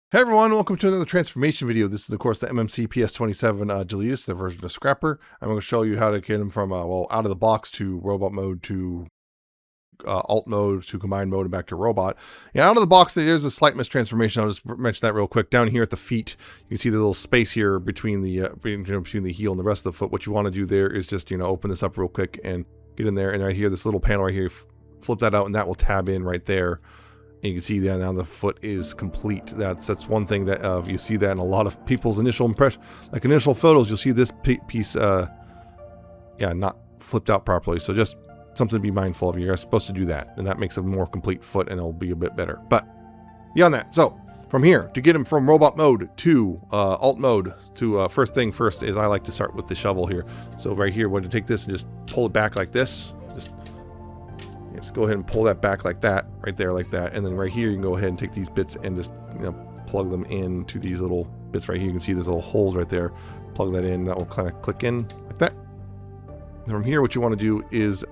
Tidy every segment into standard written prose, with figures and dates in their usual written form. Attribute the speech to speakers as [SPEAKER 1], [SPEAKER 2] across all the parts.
[SPEAKER 1] Hey everyone, welcome to another transformation video. This is of course the MMC PS-27 Deletus, the version of Scrapper. I'm going to show you how to get him from well, out of the box to robot mode to alt mode to combined mode and back to robot. Yeah, out of the box there's a slight mistransformation. I'll just mention that real quick. Down here at the feet, you can see the little space here between the between the heel and the rest of the foot. What you want to do there is just open this up real quick and get in there. And right here, this little panel right here, flip that out, and that will tab in right there. And you can see that now the foot is complete. That's one thing that you see that in a lot of people's initial impression, like initial photos. You'll see this piece, not flipped out properly. So just something to be mindful of. You're supposed to do that, and that makes a more complete foot, and it'll be a bit better. But beyond that, so from here to get him from robot mode to alt mode to first thing first is I like to start with the shovel here. So right here, we're going to take this and just pull it back like this. Just go ahead and pull that back like that, right there like that. And then right here, you can go ahead and take these bits and just, plug them into these little bits right here. You can see there's little holes right there. Plug that in, that will kind of click in like that. And from here, what you want to do is,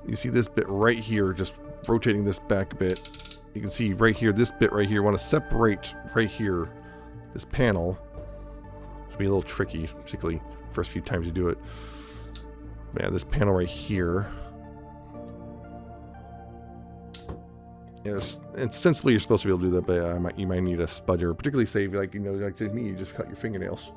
[SPEAKER 1] you see this bit right here, just rotating this back a bit. You can see right here, this bit right here, you want to separate right here, this panel. It'll be a little tricky, particularly the first few times you do it. Yeah, this panel right here. Yes, and sensibly you're supposed to be able to do that, but you might need a spudger, particularly say like like me, you just cut your fingernails.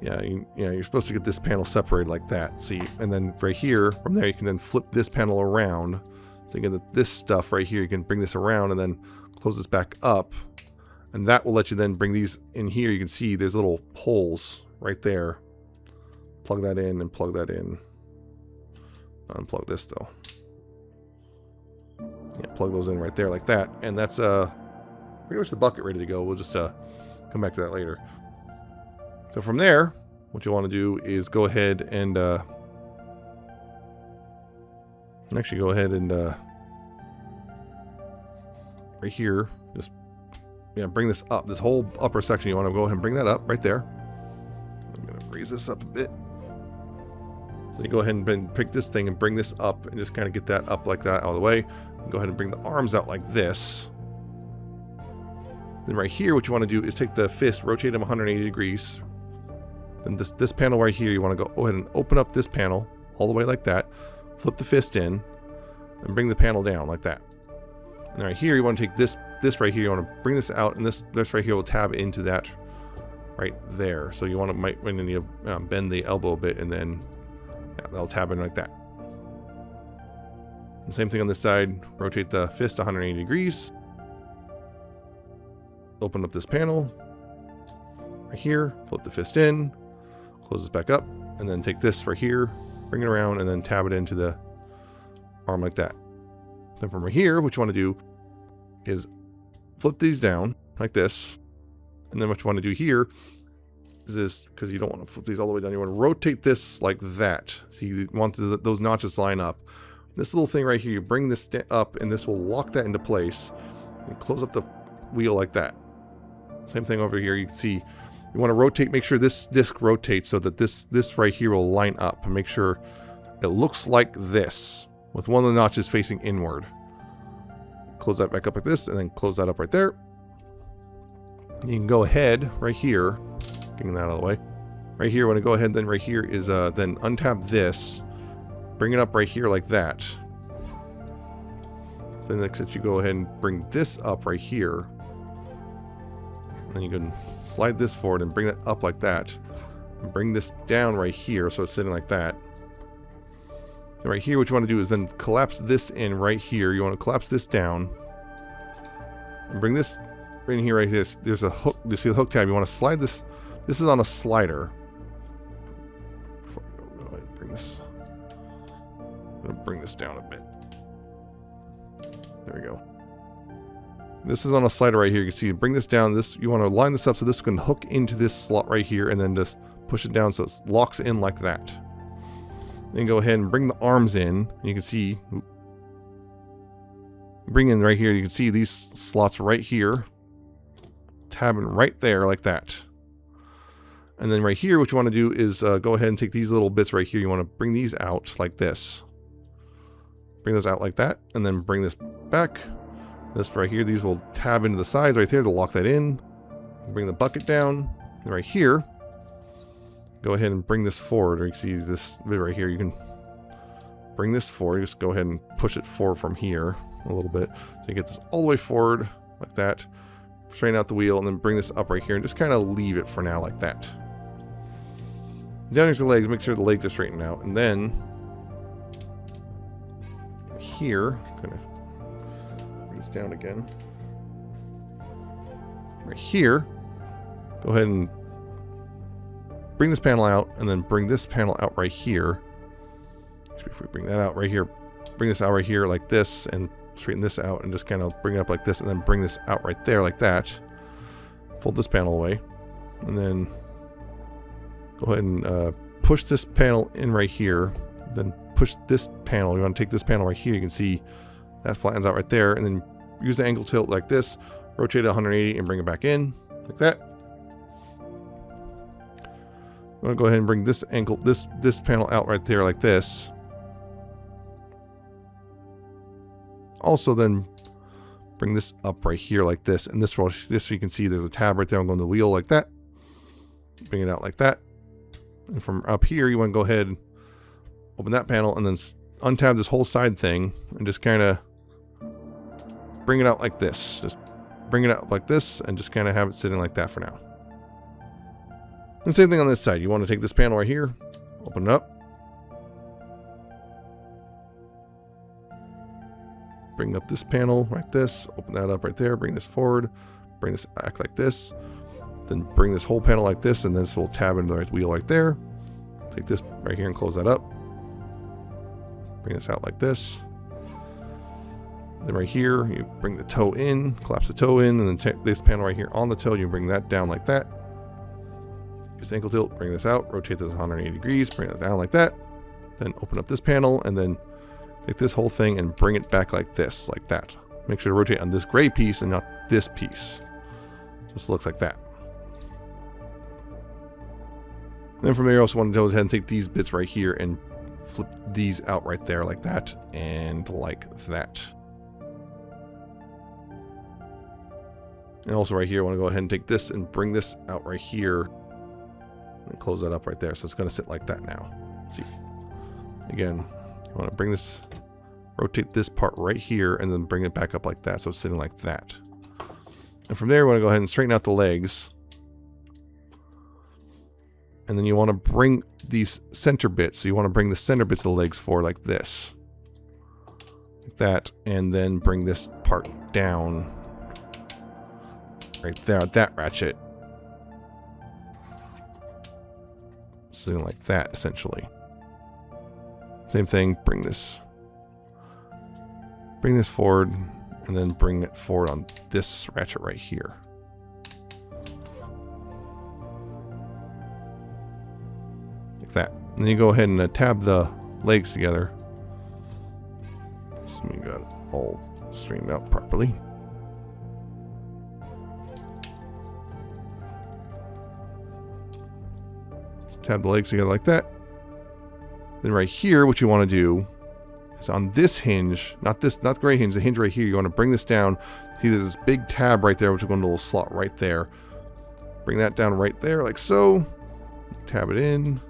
[SPEAKER 1] You're supposed to get this panel separated like that. See, and then right here, from there you can then flip this panel around. So you get this stuff right here. You can bring this around and then close this back up, and that will let you then bring these in here. You can see there's little holes right there. Plug that in and plug that in. Unplug this though. Yeah, plug those in right there like that. And that's pretty much the bucket ready to go. We'll just come back to that later. So from there, what you want to do is go ahead and actually go ahead and right here, just bring this up. This whole upper section, you want to go ahead and bring that up right there. I'm going to raise this up a bit. So you go ahead and pick this thing and bring this up and just kind of get that up like that out of the way. And go ahead and bring the arms out like this. Then right here, what you want to do is take the fist, rotate them 180 degrees. Then this panel right here, you want to go ahead and open up this panel all the way like that. Flip the fist in and bring the panel down like that. And right here, you want to take this right here, you want to bring this out, and this right here will tab into that right there. So you want to might need to bend the elbow a bit, and then that'll tab in like that. And same thing on this side. Rotate the fist 180 degrees. Open up this panel right here. Flip the fist in. Close this back up. And then take this right here. Bring it around and then tab it into the arm like that. Then from right here, what you want to do is flip these down like this. And then what you want to do here is this, because you don't want to flip these all the way down, you want to rotate this like that. So you want those notches to line up. This little thing right here, you bring this up and this will lock that into place and close up the wheel like that. Same thing over here. You can see you want to rotate, make sure this disc rotates so that this right here will line up, and make sure it looks like this with one of the notches facing inward. Close that back up like this and then close that up right there. And you can go ahead right here, getting that out of the way. Right here, when I go ahead, then right here is then untap this, bring it up right here like that. So then next, you go ahead and bring this up right here. And then you can slide this forward and bring that up like that. And bring this down right here, so it's sitting like that. And right here, what you want to do is then collapse this in right here. You want to collapse this down and bring this in here right here. There's a hook. You see the hook tab? You want to slide this. This is on a slider. Bring this. I'm going to bring this down a bit. There we go. This is on a slider right here. You can see, bring this down. This, you want to line this up so this can hook into this slot right here, and then just push it down so it locks in like that. Then go ahead and bring the arms in. You can see, bring in right here. You can see these slots right here, tabbing right there like that. And then right here, what you want to do is go ahead and take these little bits right here. You want to bring these out like this. Bring those out like that, and then bring this back. This right here, these will tab into the sides right there to lock that in. Bring the bucket down. And right here, go ahead and bring this forward. Or you can see this bit right here. You can bring this forward. Just go ahead and push it forward from here a little bit. So you get this all the way forward like that. Straighten out the wheel and then bring this up right here and just kind of leave it for now like that. Down into the legs, make sure the legs are straightened out. And then here, kind of bring this down again. Right here, go ahead and bring this panel out and then bring this panel out right here. If we bring that out right here, bring this out right here like this and straighten this out and just kind of bring it up like this and then bring this out right there like that. Fold this panel away and then go ahead and push this panel in right here. Then push this panel. You want to take this panel right here. You can see that flattens out right there and then use the angle tilt like this. Rotate it 180 and bring it back in like that. I'm going to go ahead and bring this angle, this panel out right there like this. Also then bring this up right here like this. And this you can see there's a tab right there. I'm going to the wheel like that. Bring it out like that. And from up here, you want to go ahead and open that panel and then untab this whole side thing and just kind of bring it out like this. Just bring it out like this and just kind of have it sitting like that for now. And same thing on this side. You want to take this panel right here, open it up. Bring up this panel like this, open that up right there, bring this forward, bring this back like this, then bring this whole panel like this, and this will tab into the right wheel right there. Take this right here and close that up. Bring this out like this. Then right here, you bring the toe in, collapse the toe in, and then check this panel right here on the toe, you bring that down like that. Use ankle tilt, bring this out, rotate this 180 degrees, bring it down like that. Then open up this panel, and then take this whole thing and bring it back like this, like that. Make sure to rotate on this gray piece and not this piece. Just looks like that. And then from there, you also want to go ahead and take these bits right here and flip these out right there like that and like that. And also right here, I want to go ahead and take this and bring this out right here and close that up right there. So it's going to sit like that now. See, again, you want to bring this, rotate this part right here and then bring it back up like that. So it's sitting like that. And from there, you want to go ahead and straighten out the legs. And then you want to bring these center bits. So you want to bring the center bits of the legs forward like this. Like that. And then bring this part down. Right there, that ratchet. Something like that, essentially. Same thing, bring this forward, and then bring it forward on this ratchet right here. Like that. And then you go ahead and tab the legs together. So we got it all straightened out properly. Tab the legs together like that. Then right here, what you want to do is on this hinge, not the gray hinge, the hinge right here, you want to bring this down. See, there's this big tab right there, which will go into a little slot right there. Bring that down right there, like so. Tab it in,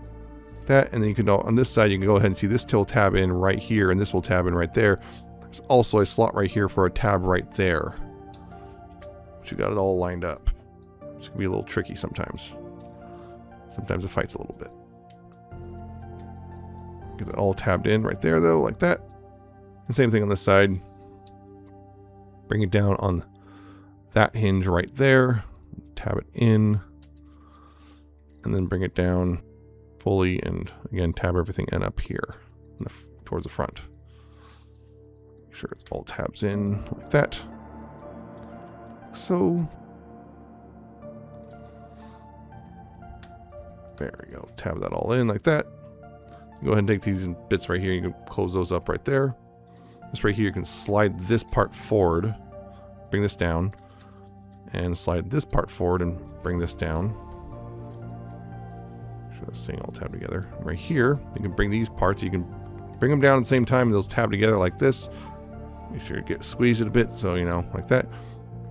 [SPEAKER 1] that, and then you can, on this side, you can go ahead and see this will tab in right here, and this will tab in right there. There's also a slot right here for a tab right there. But you got it all lined up. It's gonna be a little tricky sometimes. Sometimes it fights a little bit. Get it all tabbed in right there though, like that. And same thing on this side. Bring it down on that hinge right there. Tab it in. And then bring it down fully and again tab everything in up here towards the front. Make sure it's all tabs in like that. So there we go. Tab that all in like that. Go ahead and take these bits right here. You can close those up right there. This right here, you can slide this part forward. Bring this down. And slide this part forward and bring this down. Make sure that's staying all tabbed together. And right here, you can bring these parts. You can bring them down at the same time. And those tab together like this. Make sure you squeeze it a bit, so you know, like that.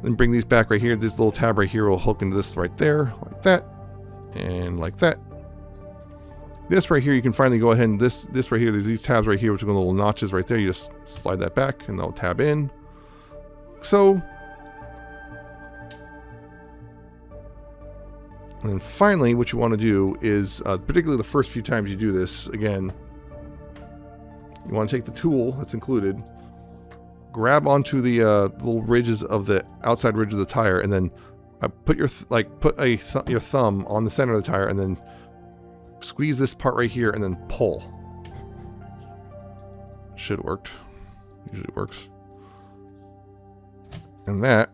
[SPEAKER 1] Then bring these back right here. This little tab right here will hook into this right there, like that, and like that. This right here, you can finally go ahead and this right here, there's these tabs right here, which are little notches right there. You just slide that back and they'll tab in. So, and then finally, what you want to do is, particularly the first few times you do this, again, you want to take the tool that's included, grab onto the little ridges of the outside ridge of the tire, and then put your your thumb on the center of the tire, and then squeeze this part right here, and then pull. Should have worked. Usually works. And that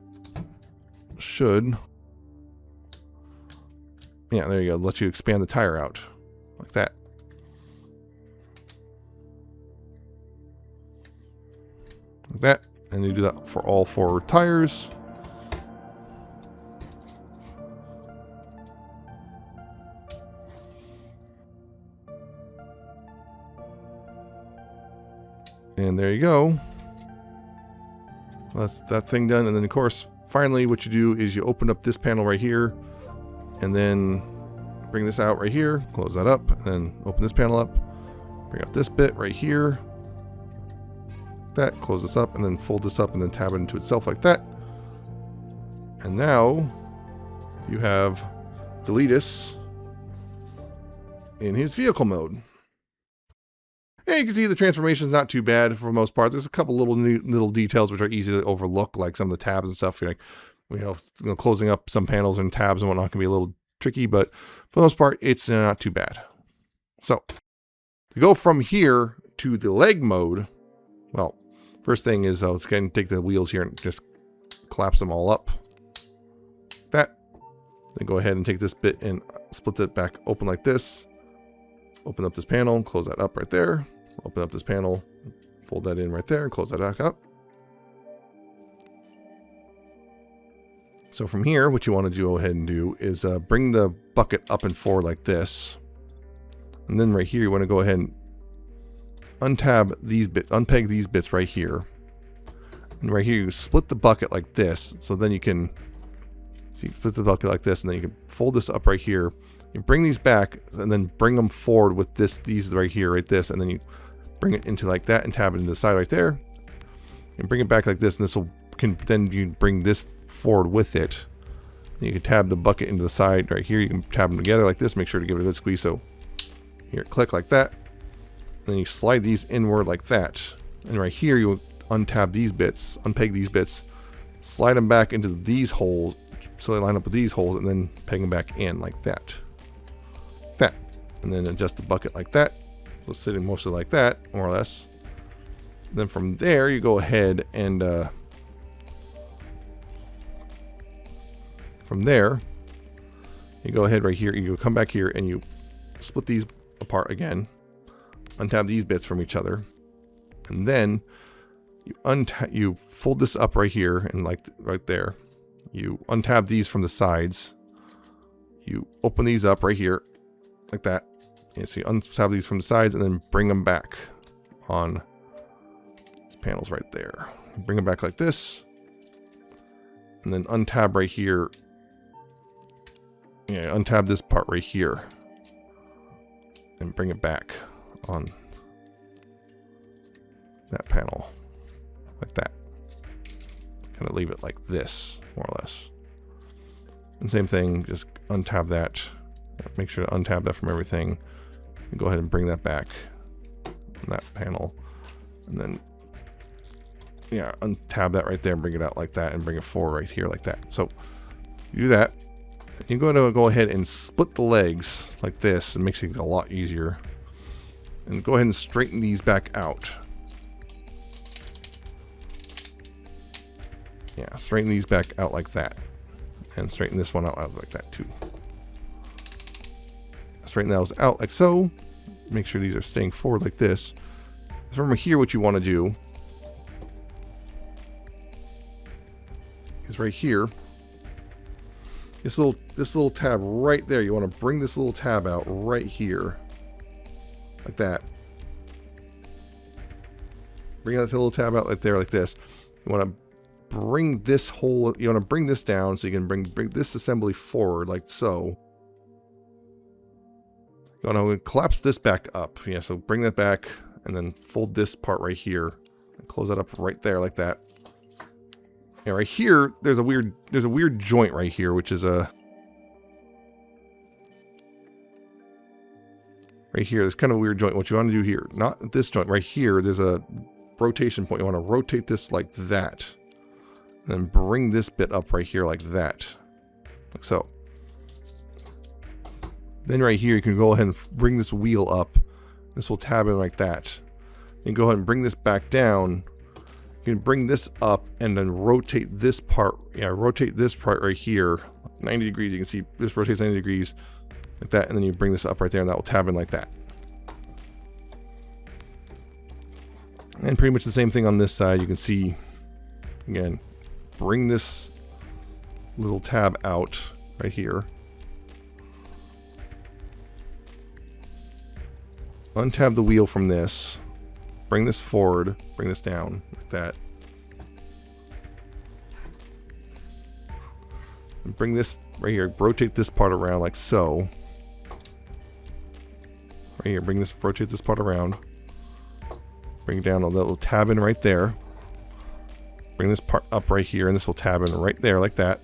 [SPEAKER 1] should, yeah, there you go. Let you expand the tire out like that. Like that, and you do that for all 4 tires. And there you go. That's that thing done. And then of course, finally what you do is you open up this panel right here, and then bring this out right here, close that up, and then open this panel up, bring out this bit right here, that, close this up, and then fold this up, and then tab it into itself like that. And now you have Deletus in his vehicle mode. And you can see the transformation is not too bad for the most part. There's a couple little details which are easy to overlook, like some of the tabs and stuff. You're like, you know, closing up some panels and tabs and whatnot can be a little tricky, but for the most part, it's not too bad. So to go from here to the leg mode, well, first thing is I'll just take the wheels here and just collapse them all up. That. Then go ahead and take this bit and split it back open like this. Open up this panel, close that up right there. Open up this panel, fold that in right there, and close that back up. So from here, what you want to go ahead and do is bring the bucket up and forward like this. And then right here, you want to go ahead and untab these bits, unpeg these bits right here. And right here, you split the bucket like this. So then you can see, split the bucket like this, and then you can fold this up right here. You bring these back and then bring them forward with these right here, right this, and then you bring it into like that and tab it into the side right there. And bring it back like this, and this then you bring this forward with it. And you can tab the bucket into the side right here. You can tab them together like this. Make sure to give it a good squeeze. So here, click like that. And then you slide these inward like that. And right here, you untab these bits, unpeg these bits, slide them back into these holes so they line up with these holes, and then peg them back in like that. That, and then adjust the bucket like that, so it's sitting mostly like that, more or less. Then from there you go ahead and from there you go ahead right here, you come back here and you split these apart again, untab these bits from each other, and then you fold this up right here, and like right there you untab these from the sides, you open these up right here like that. Yeah, so you untab these from the sides and then bring them back on these panels right there. Bring them back like this, and then untab right here. Yeah, untab this part right here and bring it back on that panel like that. Kind of leave it like this, more or less. And same thing, just untab that. Make sure to untab that from everything. And go ahead and bring that back on that panel. And then, yeah, untab that right there and bring it out like that and bring it forward right here like that. So you do that. You're going to go ahead and split the legs like this. It makes things a lot easier. And go ahead and straighten these back out. Yeah, straighten these back out like that. And straighten this one out like that too. Straighten those out like so. Make sure these are staying forward like this. From here, what you want to do is right here. This little tab right there. You want to bring this little tab out right here, like that. bring that little tab out right there like this. You want to bring this whole, you want to bring this down so you can bring this assembly forward like so. You want to collapse this back up. Yeah, so bring that back and then fold this part right here and close that up right there like that. Yeah, right here there's a weird joint right here, which is a right here. There's kind of a weird joint. What you want to do here, not this joint right here, there's a rotation point. You want to rotate this like that. And then bring this bit up right here like that. Like so. Then right here you can go ahead and bring this wheel up. This will tab in like that. Then go ahead and bring this back down. You can bring this up and then rotate this part. Yeah, rotate this part right here 90 degrees. You can see this rotates 90 degrees like that, and then you bring this up right there and that will tab in like that. And pretty much the same thing on this side. You can see, again, bring this little tab out right here. Untab the wheel from this. Bring this forward. Bring this down like that. And bring this right here. Rotate this part around like so. Right here. Rotate this part around. Bring it down a little tab in right there. Bring this part up right here, and this will tab in right there like that.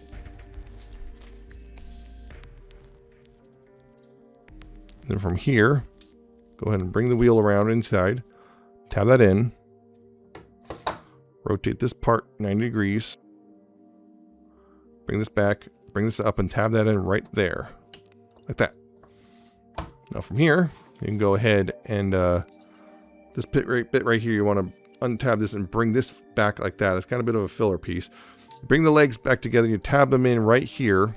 [SPEAKER 1] And then from here, go ahead and bring the wheel around inside. Tab that in. Rotate this part 90 degrees. Bring this back. Bring this up and tab that in right there. Like that. Now from here, you can go ahead and this bit right here, you want to untab this and bring this back like that. That's kind of a bit of a filler piece. Bring the legs back together. You tab them in right here.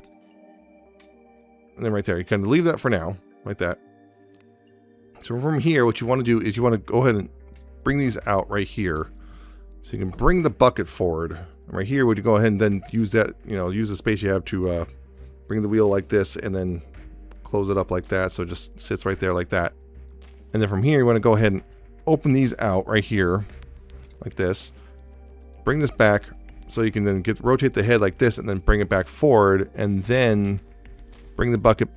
[SPEAKER 1] And then right there. You can leave that for now. Like that. So from here, what you want to do is you want to go ahead and bring these out right here. So you can bring the bucket forward. And right here, would you go ahead and then use that, use the space you have to bring the wheel like this and then close it up like that. So it just sits right there like that. And then from here, you want to go ahead and open these out right here like this. Bring this back so you can then rotate the head like this and then bring it back forward, and then bring the bucket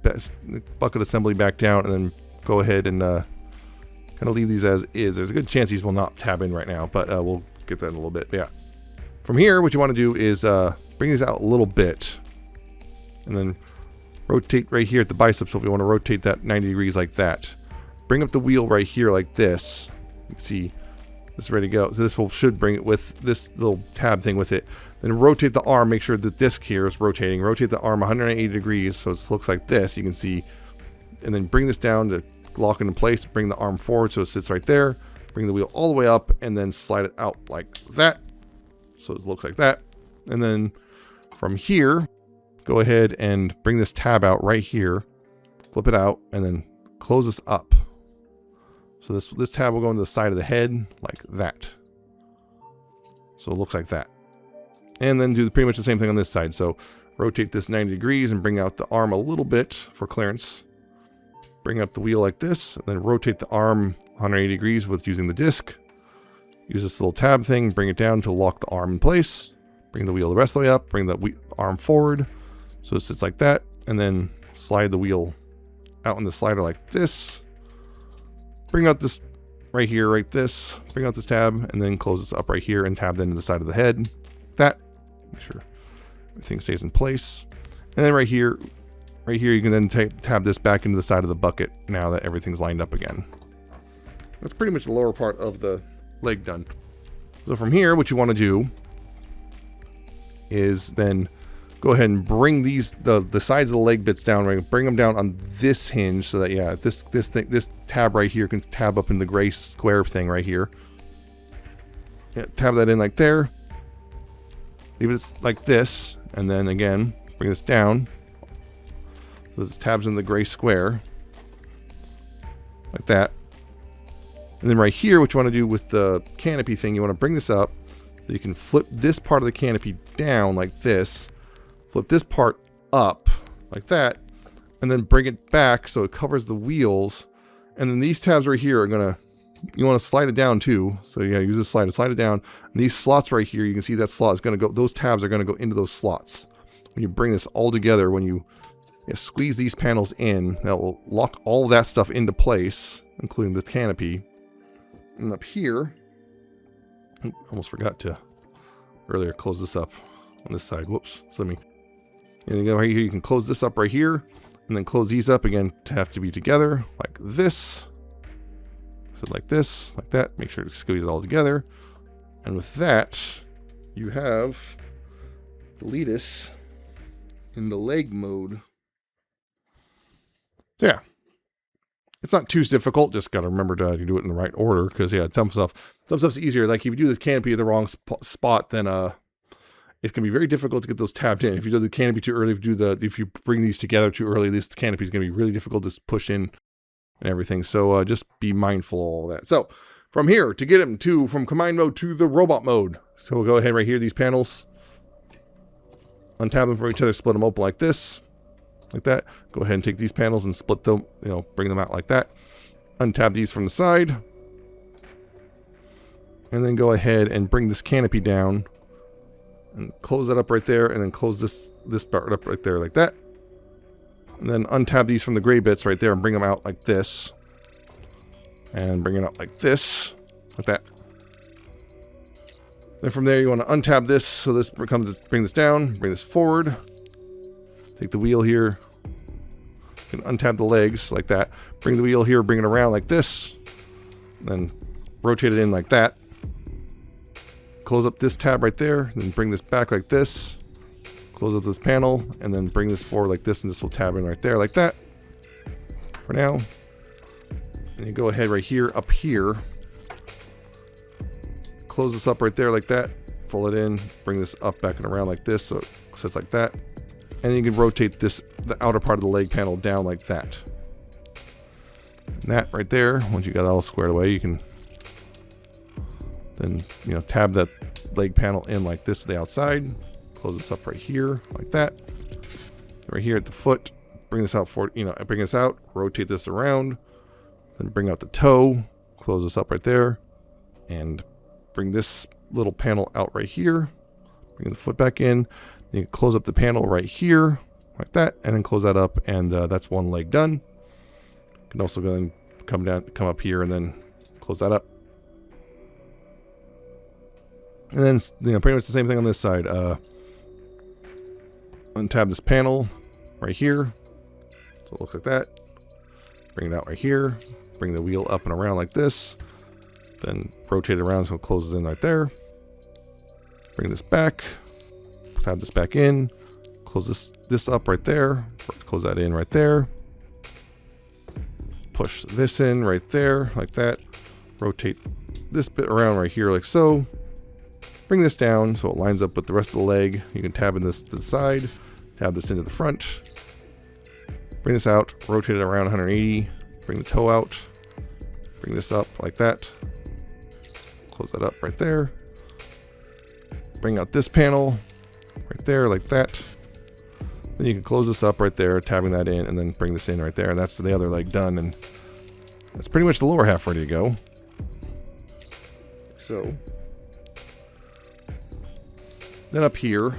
[SPEAKER 1] assembly back down, and then go ahead and kind of leave these as is. There's a good chance these will not tab in right now, but we'll get that in a little bit. Yeah. From here, what you want to do is bring these out a little bit and then rotate right here at the bicep. So if you want to rotate that 90 degrees like that, bring up the wheel right here like this. You can see this is ready to go. So this should bring it with this little tab thing with it. Then rotate the arm. Make sure the disc here is rotating. Rotate the arm 180 degrees so it looks like this. You can see, and then bring this down to lock into place. Bring the arm forward so it sits right there. Bring the wheel all the way up and then slide it out like that. So it looks like that. And then from here, go ahead and bring this tab out right here. Flip it out and then close this up. So this tab will go into the side of the head like that. So it looks like that. And then do pretty much the same thing on this side. So rotate this 90 degrees and bring out the arm a little bit for clearance. Bring up the wheel like this, and then rotate the arm 180 degrees with using the disc. Use this little tab thing, bring it down to lock the arm in place. Bring the wheel the rest of the way up, bring the arm forward so it sits like that, and then slide the wheel out in the slider like this. Bring out this right here, right this. Bring out this tab, and then close this up right here and tab that into the side of the head. That. Make sure everything stays in place. And then right here you can then tab this back into the side of the bucket now that everything's lined up again. That's pretty much the lower part of the leg done. So from here, what you want to do is then go ahead and bring these the sides of the leg bits down, right? Bring them down on this hinge so that, yeah, this tab right here can tab up in the gray square thing right here. Yeah, tab that in like there. Leave it like this, and then again bring this down. So this tabs in the gray square like that. And then right here, what you want to do with the canopy thing, you want to bring this up so you can flip this part of the canopy down like this. Flip this part up like that, and then bring it back so it covers the wheels. And then these tabs right here are gonna you want to slide it down too. So yeah, use this slide to slide it down. And these slots right here, you can see that slot is going to go, those tabs are going to go into those slots. When you bring this all together, when you squeeze these panels in, that will lock all of that stuff into place, including the canopy. And up here, almost forgot to earlier close this up on this side. Whoops. So let me, and then right here, you can close this up right here, and then close these up again to have to be together like this. So like this, like that. Make sure to squeeze it all together. And with that, you have Deletus in the leg mode. So yeah, it's not too difficult. Just got to remember to do it in the right order, because yeah, some stuff's easier. Like if you do this canopy at the wrong spot, then it's gonna be very difficult to get those tabbed in. If you do the canopy too early, if you bring these together too early, this canopy is gonna be really difficult to push in and everything. So just be mindful of all that. So from here, to get them from combined mode to the robot mode, so we'll go ahead right here, these panels, untap them from each other, split them open like this, like that. Go ahead and take these panels and split them, bring them out like that. Untap these from the side, and then go ahead and bring this canopy down and close that up right there, and then close this part up right there like that. And then untap these from the gray bits right there and bring them out like this. And bring it out like this, like that. Then from there, you want to untap this, so this bring this down, bring this forward. Take the wheel here, you can untap the legs like that. Bring the wheel here, bring it around like this. Then rotate it in like that. Close up this tab right there, then bring this back like this. Close up this panel, and then bring this forward like this, and this will tab in right there like that. For now. And you go ahead right here, up here. Close this up right there like that. Fold it in, bring this up, back and around like this, so it sits like that. And then you can rotate the outer part of the leg panel down like that. And that right there, once you got that all squared away, you can then, tab that leg panel in like this to the outside. Close this up right here, like that. Right here at the foot, bring this out bring this out, rotate this around, then bring out the toe, close this up right there, and bring this little panel out right here. Bring the foot back in. You can close up the panel right here, like that, and then close that up, and that's one leg done. You can also go and come up here, and then close that up. And then, pretty much the same thing on this side. Untab this panel right here, so it looks like that. Bring it out right here. Bring the wheel up and around like this. Then rotate it around so it closes in right there. Bring this back. Tab this back in. Close this up right there. Close that in right there. Push this in right there like that. Rotate this bit around right here like so. Bring this down so it lines up with the rest of the leg. You can tab in this to the side. Tab this into the front. Bring this out. Rotate it around 180. Bring the toe out. Bring this up like that. Close that up right there. Bring out this panel right there like that. Then you can close this up right there, tabbing that in, and then bring this in right there. And that's the other leg done. And that's pretty much the lower half ready to go. So then up here,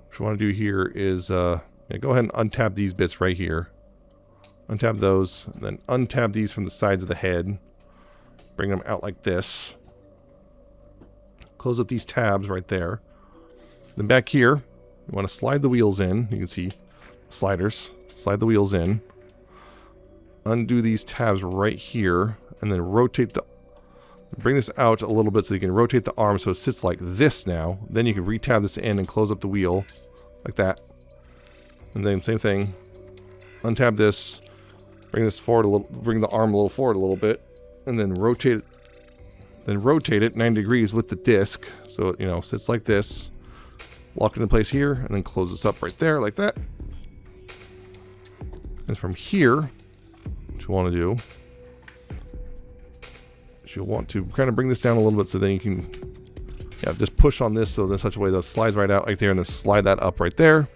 [SPEAKER 1] what you want to do here is go ahead and untap these bits right here. Untap those, and then untap these from the sides of the head. Bring them out like this. Close up these tabs right there. Then back here, you want to slide the wheels in. You can see sliders. Slide the wheels in. Undo these tabs right here, and then rotate bring this out a little bit so you can rotate the arm so it sits like this now. Then you can re-tab this in and close up the wheel like that. And then same thing. Untab this. Bring this forward a little. Bring the arm a little forward a little bit, and then rotate it. Then rotate it 90 degrees with the disc so it sits like this. Lock it in place here, and then close this up right there like that. And from here, what you want to do is you'll want to kind of bring this down a little bit so then you can just push on this so in such a way that it slides right out right there, and then slide that up right there.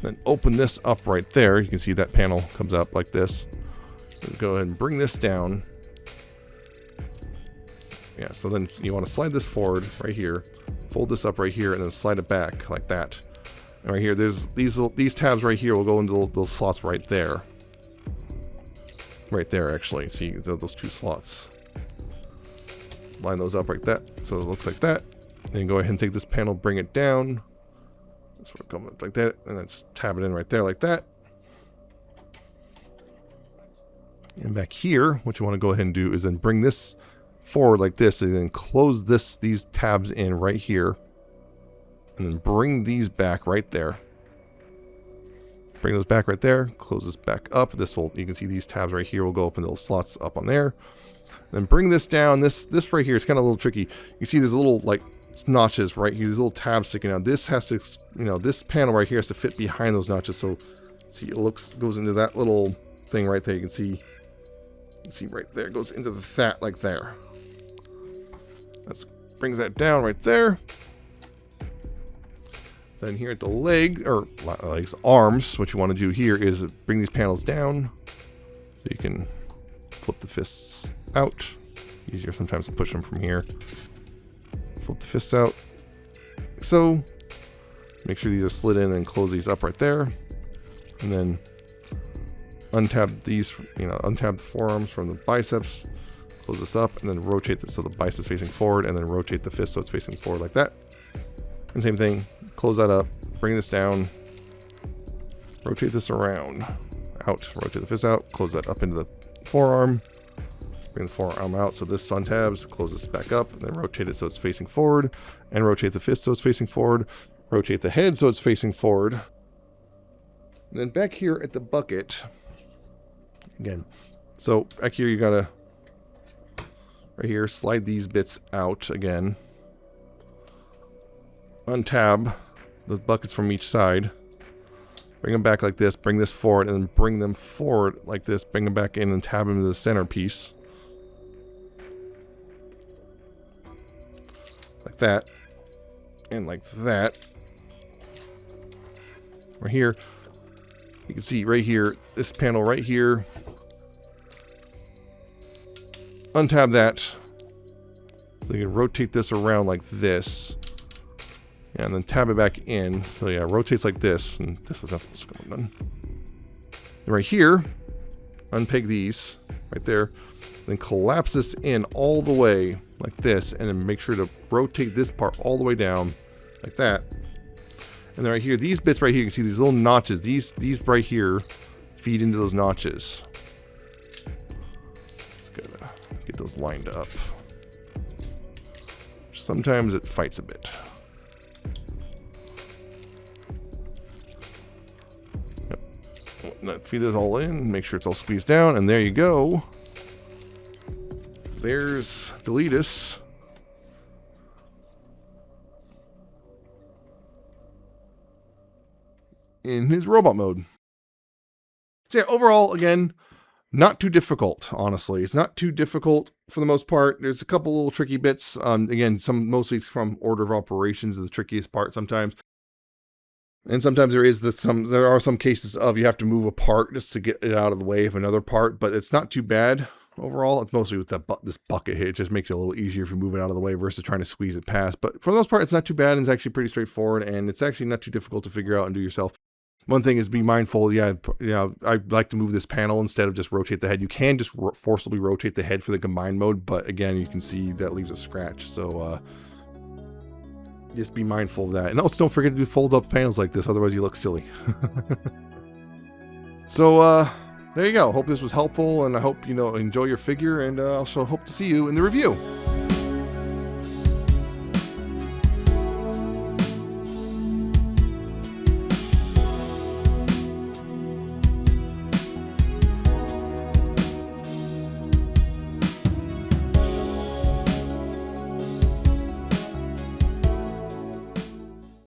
[SPEAKER 1] Then open this up right there. You can see that panel comes up like this. Go ahead and bring this down. Yeah, so then you want to slide this forward right here, fold this up right here, and then slide it back like that. And right here, there's these tabs right here will go into those slots right there. Right there, actually. See those two slots. Line those up like that, so it looks like that. Then go ahead and take this panel, bring it down. This will come up like that, and then just tab it in right there like that. And back here, what you want to go ahead and do is then bring this forward like this, and then close these tabs in right here, and then bring these back right there. Bring those back right there. Close this back up. This will, you can see these tabs right here will go up in those slots up on there. Then bring this down. This right here is kind of a little tricky. You see there's little like notches right here. These little tabs sticking out. This has to, this panel right here has to fit behind those notches. So see, it goes into that little thing right there. You can see right there. It goes into that like there. That brings that down right there. Then here at the legs, arms, what you want to do here is bring these panels down. So you can flip the fists out. Easier sometimes to push them from here. Flip the fists out. So make sure these are slid in and close these up right there. And then untab these, untab the forearms from the biceps. Close this up and then rotate this so the biceps facing forward, and then rotate the fist so it's facing forward like that. And same thing, close that up, bring this down, rotate this around, out, rotate the fist out, close that up into the forearm, bring the forearm out so this untabs, close this back up, and then rotate it so it's facing forward, and rotate the fist so it's facing forward, rotate the head so it's facing forward. And then back here at the bucket, again, so back here you gotta, right here, slide these bits out again. Untab the buckets from each side. Bring them back like this. Bring this forward and then bring them forward like this. Bring them back in and tab them to the centerpiece. Like that. And like that. Right here. You can see right here, this panel right here. Untab that. So you can rotate this around like this. Yeah, and then tab it back in. So yeah, it rotates like this. And this was not supposed to come undone. And right here, unpeg these right there. Then collapse this in all the way like this. And then make sure to rotate this part all the way down like that. And then right here, these bits right here, you can see these little notches. These right here feed into those notches. Just gotta get those lined up. Sometimes it fights a bit. Feed this all in, make sure it's all squeezed down, and there you go. There's Deletus. In his robot mode. So yeah, overall, again, not too difficult, honestly. It's not too difficult for the most part. There's a couple little tricky bits. Again, mostly from order of operations is the trickiest part sometimes. And sometimes there are some cases of you have to move a part just to get it out of the way of another part, but it's not too bad overall. It's mostly with this bucket here. It just makes it a little easier if you move it out of the way versus trying to squeeze it past. But for the most part, it's not too bad, and it's actually pretty straightforward, and it's actually not too difficult to figure out and do yourself. One thing is be mindful. Yeah, I like to move this panel instead of just rotate the head. You can just forcibly rotate the head for the combined mode, but again, you can see that leaves a scratch. So just be mindful of that. And also don't forget to do fold up panels like this, otherwise you look silly. So there you go. Hope this was helpful, and I hope you enjoy your figure, and I also hope to see you in the review.